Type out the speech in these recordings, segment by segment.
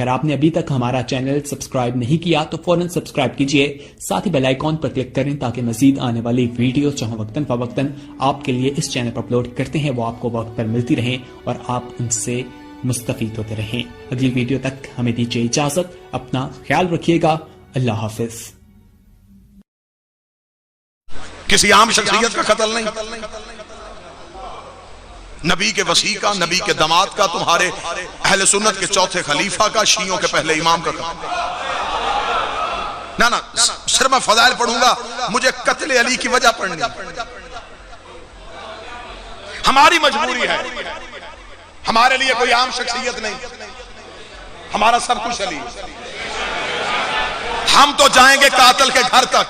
अगर आपने अभी तक हमारा चैनल सब्सक्राइब नहीं किया तो फौरन सब्सक्राइब कीजिए, साथ ही बेल आइकॉन पर क्लिक करें ताकि मजीद आने वाली वीडियो चाहे वक्तन फवक्तन आपके लिए इस चैनल पर अपलोड करते हैं वो आपको वक्त पर मिलती रहें और आप उनसे मुस्तफीद होते रहें। अगली वीडियो तक हमें दीजिए इजाजत, अपना ख्याल रखिएगा, अल्लाह हाफिज। किसी आम शख्सियत का कत्ल नहीं, नबी के वसी का, नबी के दामाद का, तुम्हारे अहले सुन्नत के चौथे खलीफा का, शियों के पहले इमाम का ना ना सिर्फ मैं फजाइल पढ़ूंगा, मुझे कत्ल अली की वजह पढ़नी, हमारी मजबूरी है, हमारे लिए कोई आम शख्सियत नहीं, हमारा सब कुछ अली। हम तो जाएंगे कातिल के घर तक,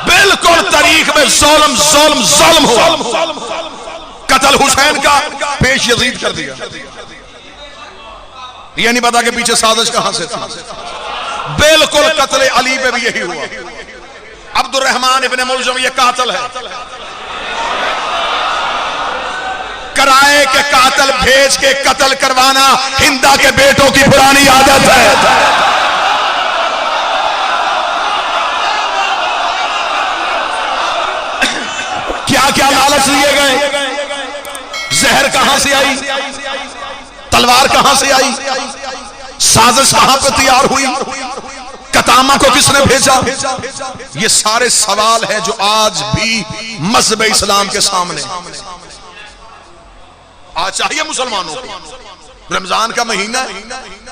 बिल्कुल तारीख में ज़ुल्म ज़ुल्म ज़ुल्म हुआ। कत्ल हुसैन का पेश यजीद कर दिया, ये नहीं पता कि पीछे साजिश कहां से थी। बिल्कुल कत्ल अली पे भी यही हुआ। अब्दुर्रहमान इब्ने मुलजम ये कातिल है, कराए के कातिल भेज के कत्ल करवाना हिंदा के बेटों की पुरानी आदत है। क्या क्या लालच लिए गए, जहर कहां से आई, तलवार कहां से आई, साजिश कहां पे तैयार हुई, कतामा को किसने भेजा, ये सारे सवाल हैं जो आज भी मज़हब इस्लाम के सामने। आज चाहिए मुसलमानों को, रमजान का महीना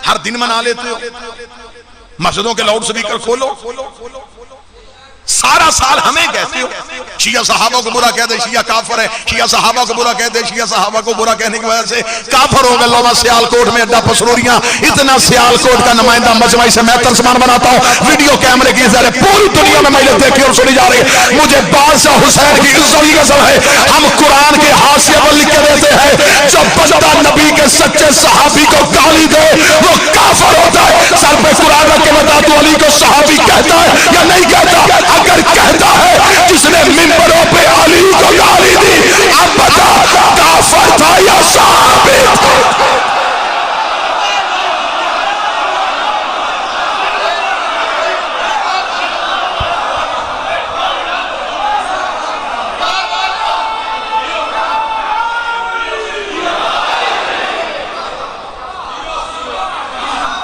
हर दिन मना लेते हो, मस्जिदों के लाउड स्पीकर खोलो, सारा साल हमें कहते हो शिया सहाबा को बुरा कह दे शिया काफर है, शिया सहाबा को बुरा कह दे शिया सहाबा को बुरा कहने की वजह से काफर हो गए। लोग सियालकोट में अड्डा पसरूरियां, इतना सियालकोट का नुमाइंदा मजमाई से मैं तर्जमान बनाता हूँ, वीडियो कैमरे की जरिए पूरी दुनिया में महिला देखी और सुनी जा रही है। मुझे बादशाह हुसैन की इज्जत की कसम है, हम कुरान के हाशिए पर लिख के देते हैं, जो बंदा नबी के सच्चे सहाबी को गाली दे वो काफर होता है। सर पे कुरान रख के बता तू अली को सहाबी कहता है या नहीं कहता? अगर कहता है जिसने मिंबरों पे अली को गाली दी, अब बता काफर था या सहाबी?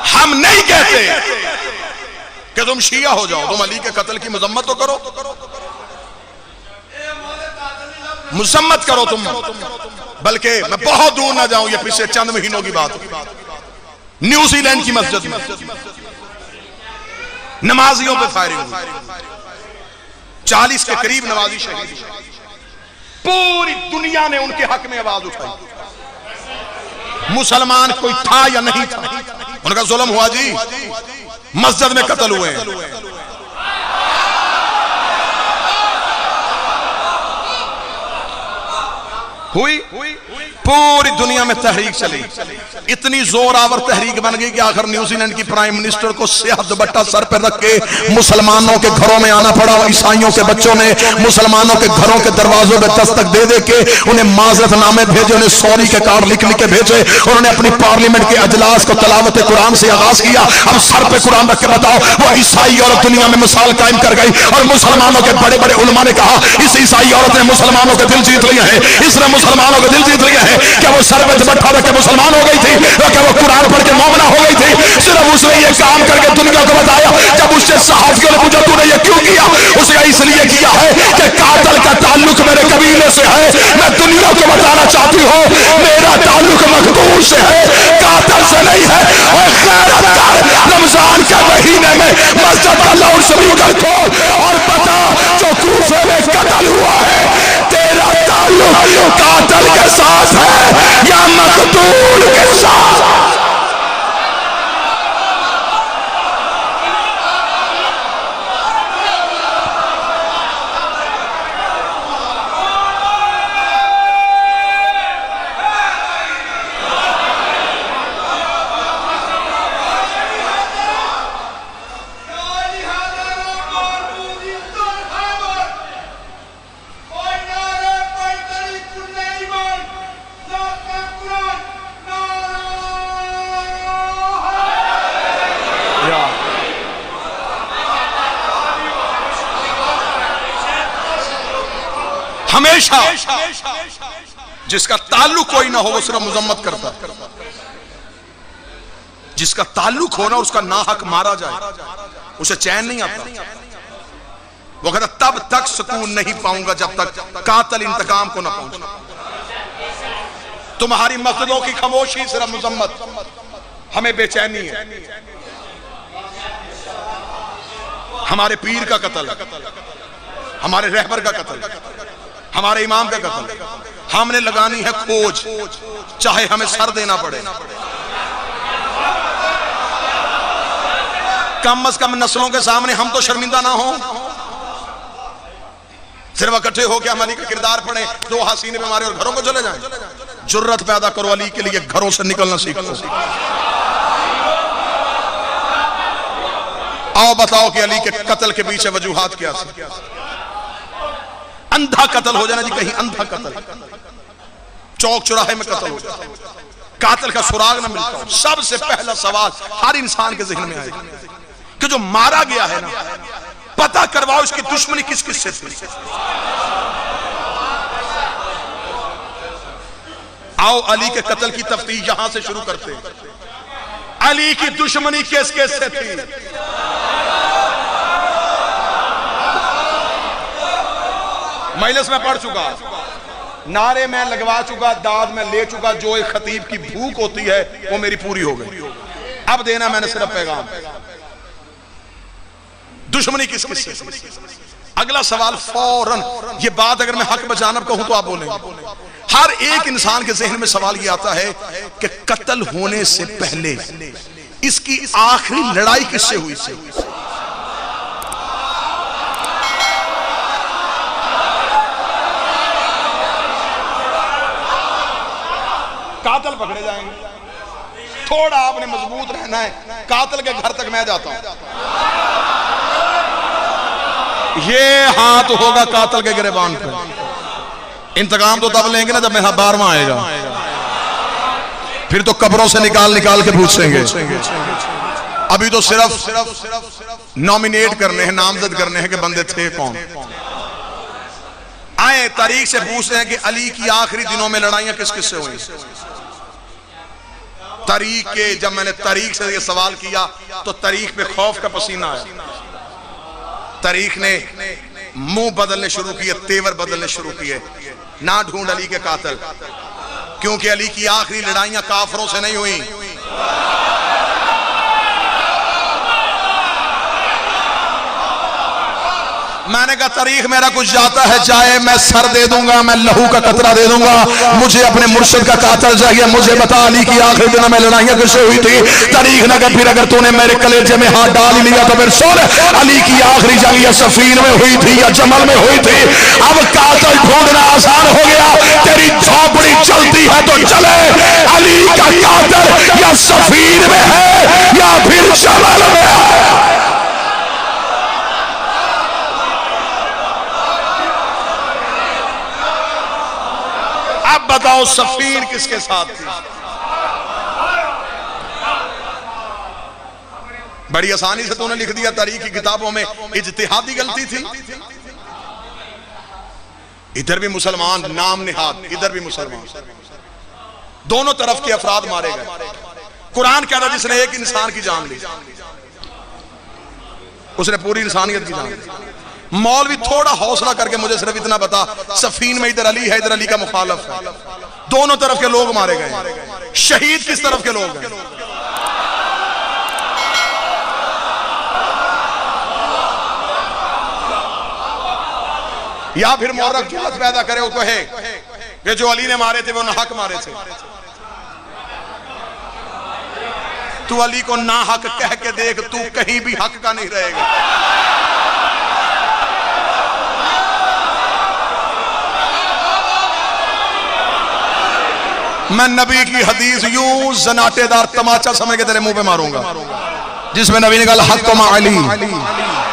हम नहीं कहते कि तुम शिया हो जाओ, तुम अली के कत्ल की मजम्मत तो करो, मुसम्मत करो तुम, बल्कि मैं बहुत दूर ना जाऊं, ये पिछले चंद महीनों की बात, न्यूजीलैंड की मस्जिद में नमाजियों पे फायरिंग हुई, 40 के करीब नमाजी शहीद, पूरी दुनिया ने उनके हक में आवाज उठाई। मुसलमान कोई था या नहीं था, उनका जुल्म हुआ जी, मस्जिद में कत्ल हुए हैं। हुई पूरी दुनिया में तहरीक चली, इतनी जोरावर तहरीक बन गई कि आखिर न्यूजीलैंड की प्राइम मिनिस्टर को स्याह दुपट्टा सर पर रख के मुसलमानों के घरों में आना पड़ा। ईसाइयों के बच्चों ने मुसलमानों के घरों के दरवाजों पे दस्तक दे दे के उन्हें माजरतनामे भेजे, उन्हें सॉरी के कार्ड लिख लिख के भेजे। उन्होंने अपनी पार्लियामेंट के अजलास को तलावत कुरान से आगाज किया। अब सर पे कुरान रख के बताओ, वो ईसाई औरत दुनिया में मिसाल कायम कर गई और मुसलमानों के बड़े बड़े उलमा ने कहा इस ईसाई औरत ने मुसलमानों के दिल जीत लिए हैं, इसने मुसलमानों के दिल जीत लिए हैं। क्या वो सर पे दुपट्टा रख के मुसलमान हो गई थी? क्या वो कुरान पढ़ के मोमिना हो गई थी? सिर्फ उसने ये काम करके दुनिया को बताया। जब उससे सहाफियों ने पूछा तूने ये क्यों किया, उसने इसलिए किया है कि कातिल का ताल्लुक मेरे कबीले से है। मैं दुनिया को बताना चाहती हूँ मेरा ताल्लुक मकबूल से है, कातिल से नहीं है। और गैरत कर, रमजान के महीने में मस्जिद का लाउड स्पीकर खोल और बता जो कूफे में कत्ल हुआ है तेरा ताल्लुक कातिल के साथ है या मकतूल के साथ? हमेशा जिसका ताल्लुक कोई ना हो वो सिर्फ मजम्मत करता है, जिसका ताल्लुक हो ना उसका नाहक मारा जाए उसे चैन नहीं आता। वो कहता तब तक सुकून नहीं पाऊंगा जब तक कातिल इंतकाम को ना पहुंचे। तुम्हारी मस्जिदों की खामोशी सिर्फ मजम्मत, हमें बेचैनी है। हमारे पीर का कत्ल, हमारे रहबर का कत्ल, हमारे इमाम का कत्ल, हमने लगानी है खोज, चाहे हमें सर देना पड़े। कम से कम नस्लों के सामने हम तो शर्मिंदा ना हो। सिर्फ इकट्ठे होकर हम अली का किरदार पढ़े, दो हसीने पे मारे और घरों को चले जाएं। जुर्रत पैदा करो, अली के लिए घरों से निकलना सीखो। आओ बताओ कि अली के कत्ल के पीछे वजूहात क्या थी। अंधा कत्ल हो जाना जी, कहीं अंधा कत्ल, चौक चौराहे में कत्ल हो जाए, कातिल का सुराग ना मिलता हो। सबसे पहला सवाल हर इंसान के जहन में आएगा कि जो मारा गया है ना, पता करवाओ इसकी दुश्मनी किस किस से थी। आओ अली के कत्ल की तफ्तीश यहां से शुरू करते हैं। अली की दुश्मनी किस किस से थी। मजलिस में पढ़ चुका, नारे में लगवा चुका, दाद में ले चुका। जो एक खतीब की भूख होती है वो मेरी पूरी हो गई। अब देना मैंने सिर्फ पैगाम, दुश्मनी किस किस से। अगला सवाल फौरन, ये बात अगर मैं हक बचाना कहूं तो आप बोलेंगे। हर एक इंसान के जहन में सवाल ये आता है कि कत्ल होने से पहले इसकी आखिरी लड़ाई किससे हुई थी। कातिल पकड़े जाएंगे, थोड़ा आपने मजबूत रहना है। कातिल के घर तक मैं जाता हूं, ये हाथ होगा कातिल के गिरबान पे। इंतकाम तो तब लेंगे ना जब मेरा 12वां आएगा, फिर तो कब्रों से निकाल निकाल के पूछेंगे। अभी तो सिर्फ नॉमिनेट करने हैं, नामजद करने हैं कि बंदे थे कौन। आए तारीख से पूछते हैं कि अली की आखिरी दिनों में लड़ाइयां किस किस से हुई। तारीख के, जब मैंने तारीख से ये सवाल किया तो तारीख पे खौफ का पसीना आया। तारीख ने मुंह बदलने शुरू किए, तेवर बदलने शुरू किए। ना ढूंढ अली के कातिल, क्योंकि अली की आखिरी लड़ाइयां काफरों से नहीं हुई। मैंने कहा तारीख मेरा कुछ जाता है जाए, मैं सर दे दूंगा, मैं लहू का कतरा दे दूंगा, मुझे अपने मुर्शिद का कातिल चाहिए। मुझे बता अली की आखिरी दिनों में लड़ाइयां किससे हुई थी। तारीख ने कहा फिर अगर तूने मेरे कलेजे में हाथ डाल लिया तो फिर सुन, अली की आखिरी जंग या सफीन में हुई थी या जमल में हुई थी। अब कातिल ढूंढना आसान हो गया। तेरी झोपड़ी चलती है तो चले, अली का कातिल या सफीन में है या फिर जमल में है। अब बताओ सफीन किसके साथ थी। बड़ी आसानी से तूने लिख दिया तारीख की किताबों में इज्तिहादी गलती थी। इधर भी मुसलमान नाम निहाद, इधर भी मुसलमान, दोनों तरफ के अफराद मारे गए। कुरान कह रहा जिसने एक इंसान की जान ली उसने पूरी इंसानियत की जान ली। मौलवी थोड़ा हौसला करके मुझे सिर्फ इतना बता, सफीन में इधर अली है, इधर अली का मुखालफ है, दोनों तरफ के लोग मारे गए। शहीद किस तरफ के लोग हैं? या फिर मौरख जुलत पैदा करे, वो कहे कि जो अली ने मारे थे वो नाहक मारे थे। तू अली को नाहक कह के देख, तू कहीं भी हक का नहीं रहेगा। मैं नबी की हदीस यूं जनाटेदार तमाचा समझ के तेरे मुंह पे मारूंगा, जिसमें नबी ने कहा हक मा अली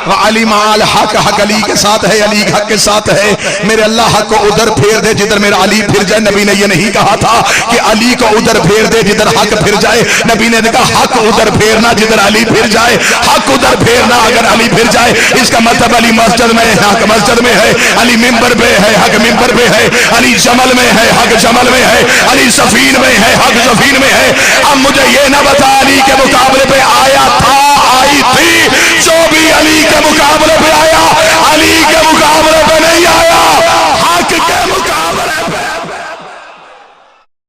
अली माल हक, हक अली के साथ है, अली हक के साथ है। मेरे अल्लाह हक को उधर फेर दे जिधर मेरा अली फिर जाए। नबी ने ये नहीं कहा था कि अली को उधर फेर दे जिधर हक फिर जाए। नबी ने कहा हक उधर फेरना जिधर अली फिर जाए, हक उधर फेरना अगर अली फिर जाए। इसका मतलब अली मस्जिद में है, हक मस्जिद में है, अली मिंबर पे है, हक मिंबर पे है, अली जमल में है, हक जमल में है, अली सफीन में है, हक सफीन में है। अब मुझे ये ना बता अली के मुकाबले पे आया था, आई थी